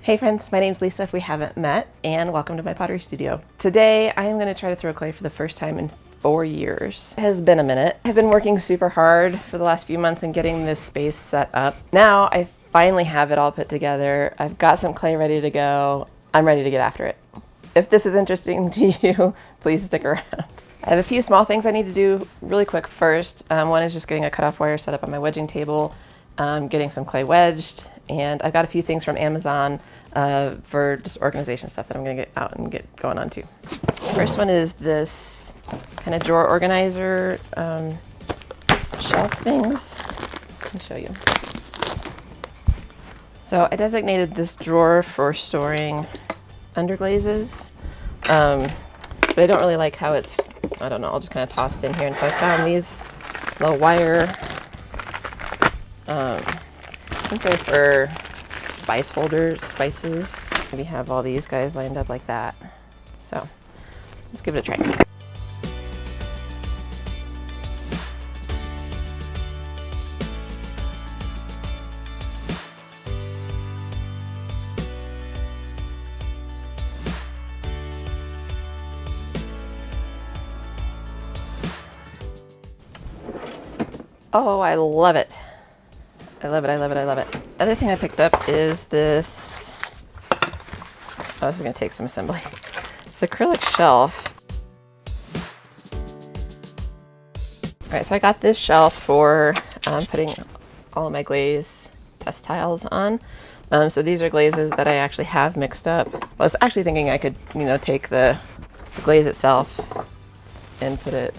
Hey friends, my name's Lisa if we haven't met, and welcome to my pottery studio. Today I am going to try to throw clay for the first time in 4 years. It has been a minute. I've been working super hard for the last few months and getting this space set up. Now I finally have it all put together. I've got some clay ready to go. I'm ready to get after it. If this is interesting to you, please stick around. I have a few small things I need to do really quick first. One is just getting a cutoff wire set up on my wedging table, getting some clay wedged, and I've got a few things from Amazon for just organization stuff that I'm gonna get out and get going on too. First one is this kind of drawer organizer shelf things. Let me show you. So I designated this drawer for storing underglazes, but I don't really like how it's, I don't know, I'll just kind of tossed in here. And so I found these little wire, I think they're for spice holders, spices. We have all these guys lined up like that. So let's give it a try. Oh, I love it. I love it, I love it, I love it. Other thing I picked up is this, oh, this is gonna take some assembly. It's acrylic shelf. All right, so I got this shelf for putting all of my glaze test tiles on. So these are glazes that I actually have mixed up. I was actually thinking I could, take the glaze itself and put it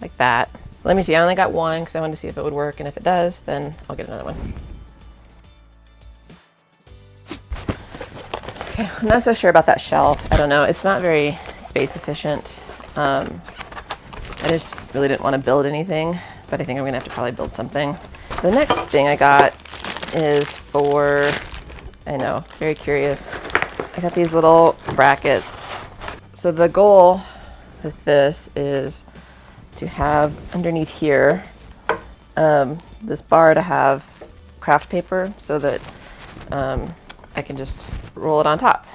like that. Let me see, I only got one because I wanted to see if it would work, and if it does, then I'll get another one. Okay, I'm not so sure about that shelf. I don't know, it's not very space efficient. I just really didn't want to build anything, but I think I'm gonna have to probably build something. The next thing I got is for, I know, very curious. I got these little brackets. So the goal with this is to have underneath here this bar to have craft paper so that I can just roll it on top.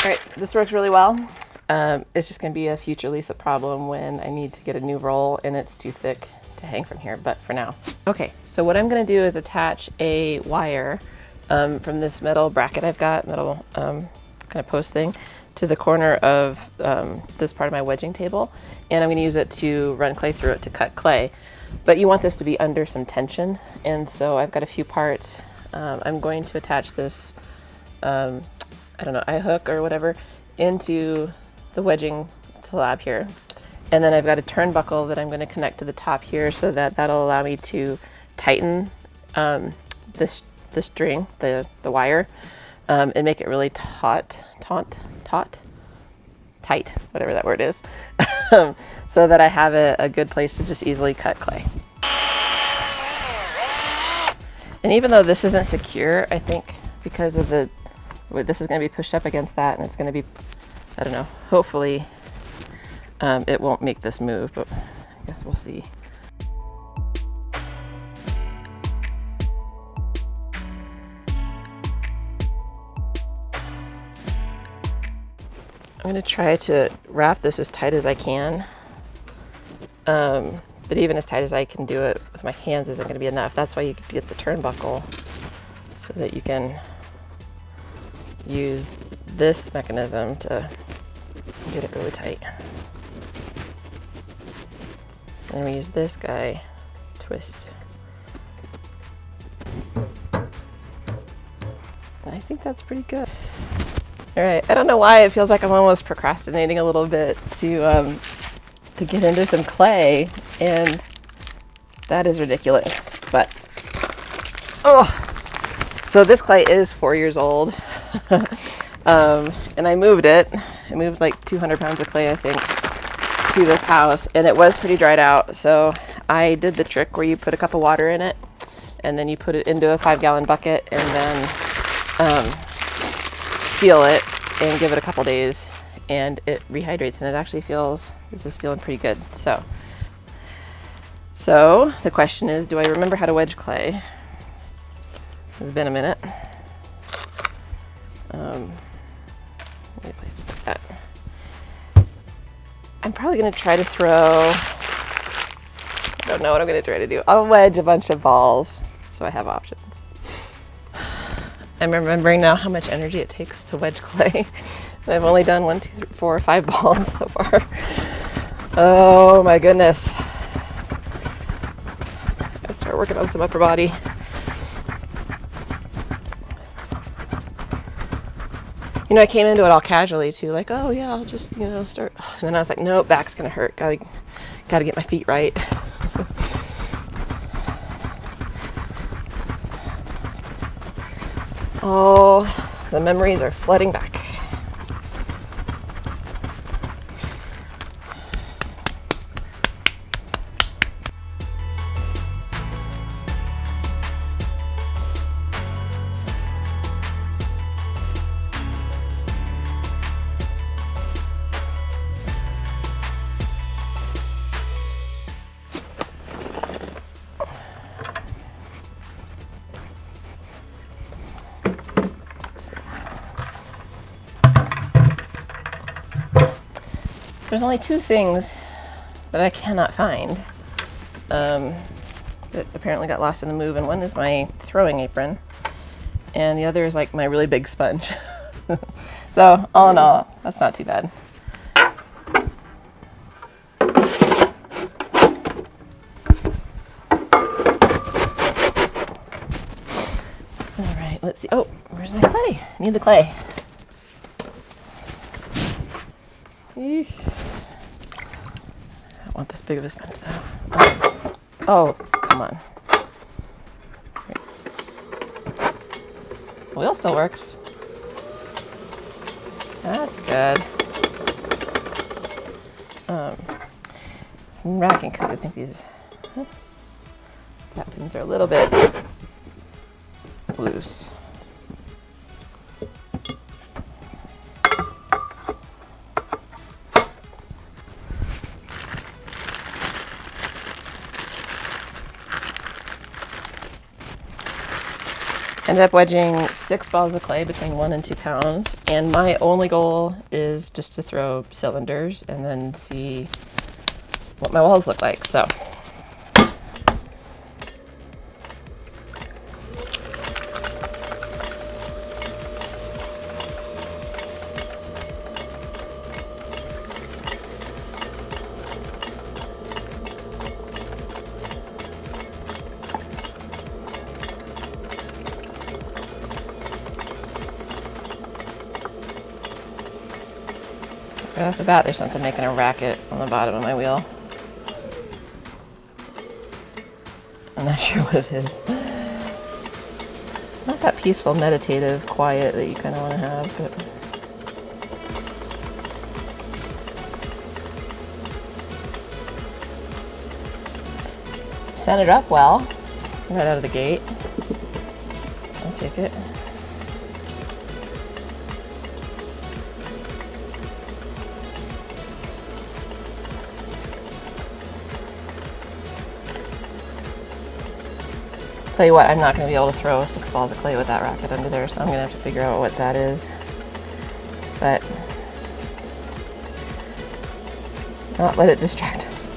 All right, this works really well. It's just gonna be a future Lisa problem when I need to get a new roll and it's too thick to hang from here, but for now. Okay, so what I'm gonna do is attach a wire from this metal bracket I've got, metal kind of post thing, to the corner of this part of my wedging table. And I'm gonna use it to run clay through it to cut clay. But you want this to be under some tension. And so I've got a few parts. I'm going to attach this, I don't know, eye hook or whatever, into the wedging slab here. And then I've got a turnbuckle that I'm gonna connect to the top here so that that'll allow me to tighten the string, the wire, and make it really tight, whatever that word is, so that I have a good place to just easily cut clay. And even though this isn't secure, I think because of this is going to be pushed up against that, and it's going to be, I don't know, hopefully it won't make this move, but I guess we'll see. I'm going to try to wrap this as tight as I can, but even as tight as I can do it with my hands isn't going to be enough. That's why you get the turnbuckle, so that you can use this mechanism to get it really tight. And we use this guy, twist. And I think that's pretty good. All right, I don't know why it feels like I'm almost procrastinating a little bit to get into some clay, and that is ridiculous, but, oh. So this clay is 4 years old, and I moved it. I moved like 200 pounds of clay, I think, to this house, and it was pretty dried out. So I did the trick where you put a cup of water in it, and then you put it into a 5-gallon bucket, and then seal it and give it a couple days, and it rehydrates, and it actually feels, this is feeling pretty good. So So the question is, do I remember how to wedge clay? It's been a minute. Any place to put that. I'm probably going to try to throw, I don't know what I'm going to try to do. I'll wedge a bunch of balls so I have options. I'm remembering now how much energy it takes to wedge clay. And I've only done 1, 2, 3, 4, 5 balls so far. Oh my goodness. Gotta start working on some upper body. You know, I came into it all casually too, like, oh yeah, I'll just, you know, start. And then I was like, no, back's gonna hurt. Gotta get my feet right. Oh, the memories are flooding back. There's only 2 things that I cannot find that apparently got lost in the move, and one is my throwing apron, and the other is like my really big sponge. So all in all, that's not too bad. All right, let's see. Oh, where's my clay? I need the clay. Eesh. I don't want this big of a sponge though. Oh, come on. The wheel still works. That's good. It's racking because I think these cap pins are a little bit loose. Ended up wedging 6 balls of clay between 1 and 2 pounds, and my only goal is just to throw cylinders and then see what my walls look like. So right off the bat, there's something making a racket on the bottom of my wheel. I'm not sure what it is. It's not that peaceful, meditative, quiet that you kind of want to have, but set it up well, right out of the gate. I'll take it. Tell you what, I'm not going to be able to throw 6 balls of clay with that racket under there, so I'm going to have to figure out what that is. But let's not let it distract us.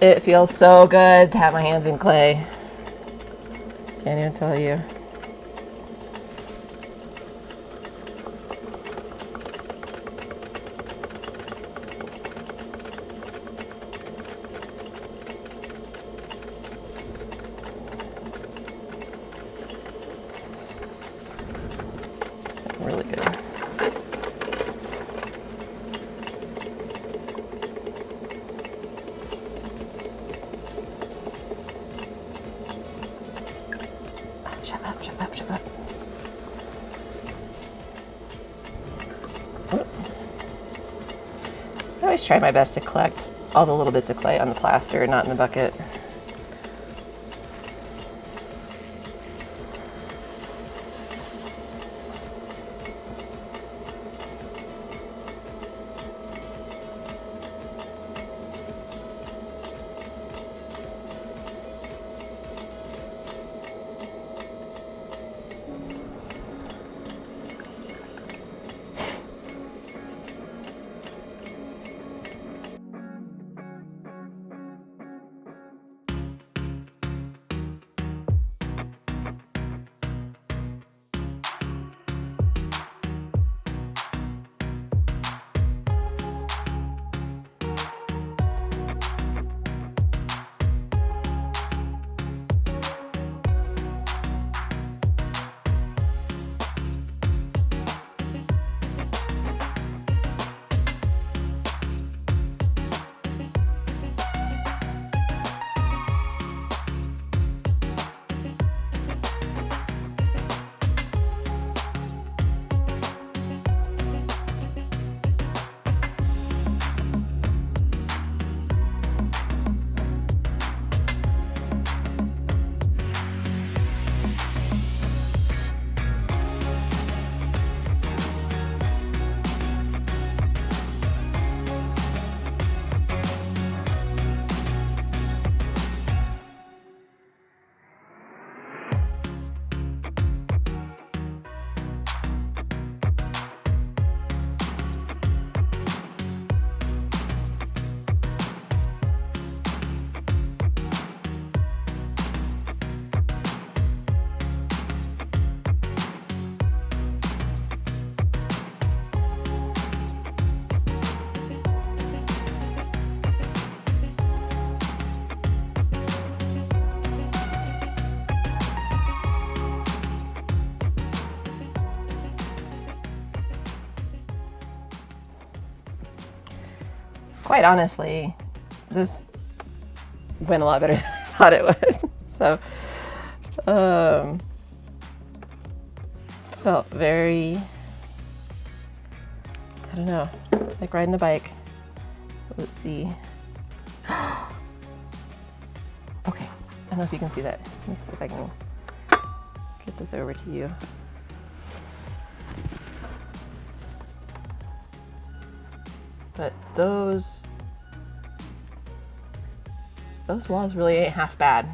It feels so good to have my hands in clay. Can't even tell you. Really good. Shut up, shut up, shut up. I always try my best to collect all the little bits of clay on the plaster, not in the bucket. quite honestly, this went a lot better than I thought it would. So, felt very, I don't know, like riding a bike. Let's see. Okay, I don't know if you can see that. Let me see if I can get this over to you. But those walls really ain't half bad.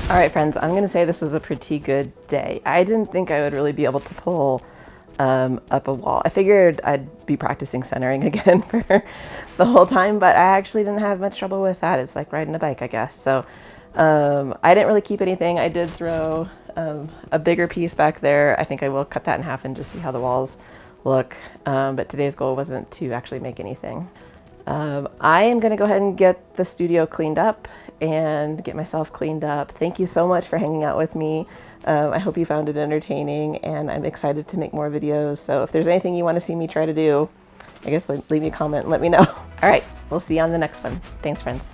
All right, friends, I'm gonna say this was a pretty good day. I didn't think I would really be able to pull up a wall. I figured I'd be practicing centering again for the whole time, but I actually didn't have much trouble with that. It's like riding a bike, I guess. So I didn't really keep anything. I did throw a bigger piece back there. I think I will cut that in half and just see how the walls look. But today's goal wasn't to actually make anything. I am going to go ahead and get the studio cleaned up and get myself cleaned up. Thank you so much for hanging out with me. I hope you found it entertaining, and I'm excited to make more videos. So if there's anything you want to see me try to do, I guess leave me a comment and let me know. All right, we'll see you on the next one. Thanks, friends.